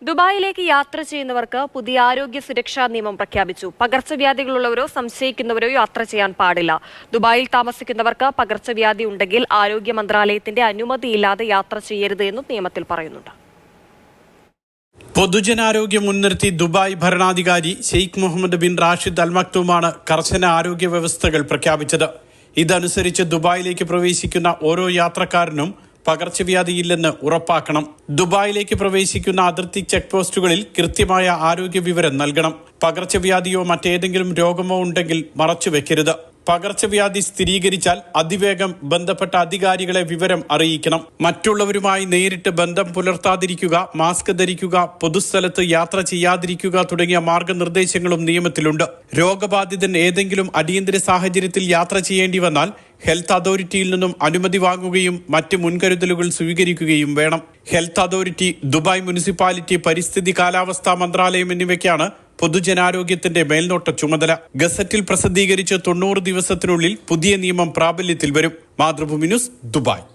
ദുബായിലേക്ക് യാത്ര ചെയ്യുന്നവർക്ക് പുതിയ ആരോഗ്യ സുരക്ഷാ നിയമം പ്രഖ്യാപിച്ചു. പകർച്ചവ്യാധികളുള്ളവരോ സംശയിക്കുന്നവരോ യാത്ര ചെയ്യാൻ പാടില്ല. ദുബായിൽ താമസിക്കുന്നവർക്ക് പകർച്ചവ്യാധി ഉണ്ടെങ്കിൽ ആരോഗ്യ മന്ത്രാലയത്തിന്റെ അനുമതിയില്ലാതെ യാത്ര ചെയ്യരുത് എന്നും നിയമത്തിൽ പറയുന്നുണ്ട്. പൊതുജനാരോഗ്യം മുൻനിർത്തി ദുബായ് ഭരണാധികാരി ഷെയ്ഖ് മുഹമ്മദ് ബിൻ റാഷിദ് അൽ മക്തൂമാണ് കർശന ആരോഗ്യ വ്യവസ്ഥകൾ പ്രഖ്യാപിച്ചത്. ഇതനുസരിച്ച് ദുബായിലേക്ക് പ്രവേശിക്കുന്ന ഓരോ യാത്രക്കാരനും പകർച്ചവ്യാധിയില്ലെന്ന് ഉറപ്പാക്കണം. ദുബായിലേക്ക് പ്രവേശിക്കുന്ന അതിർത്തി ചെക്ക് പോസ്റ്റുകളിൽ കൃത്യമായ ആരോഗ്യ വിവരം നൽകണം. പകർച്ചവ്യാധിയോ മറ്റേതെങ്കിലും രോഗമോ ഉണ്ടെങ്കിൽ മറച്ചുവെക്കരുത്. പകർച്ചവ്യാധി സ്ഥിരീകരിച്ചാൽ അതിവേഗം ബന്ധപ്പെട്ട അധികാരികളെ വിവരം അറിയിക്കണം. മറ്റുള്ളവരുമായി നേരിട്ട് ബന്ധം പുലർത്താതിരിക്കുക, മാസ്ക് ധരിക്കുക, പൊതുസ്ഥലത്ത് യാത്ര ചെയ്യാതിരിക്കുക തുടങ്ങിയ മാർഗനിർദ്ദേശങ്ങളും നിയമത്തിലുണ്ട്. രോഗബാധിതൻ ഏതെങ്കിലും അടിയന്തര സാഹചര്യത്തിൽ യാത്ര ചെയ്യേണ്ടി വന്നാൽ ഹെൽത്ത് അതോറിറ്റിയിൽ നിന്നും അനുമതി വാങ്ങുകയും മറ്റ് മുൻകരുതലുകൾ സ്വീകരിക്കുകയും വേണം. ഹെൽത്ത് അതോറിറ്റി, ദുബായ് മുനിസിപ്പാലിറ്റി, പരിസ്ഥിതി കാലാവസ്ഥാ മന്ത്രാലയം എന്നിവയ്ക്കാണ് പൊതുജനാരോഗ്യത്തിന്റെ മേൽനോട്ട ചുമതല. ഗസറ്റിൽ പ്രസിദ്ധീകരിച്ച് 90 ദിവസത്തിനുള്ളിൽ പുതിയ നിയമം പ്രാബല്യത്തിൽ വരും. Mathrubhumi news, Dubai.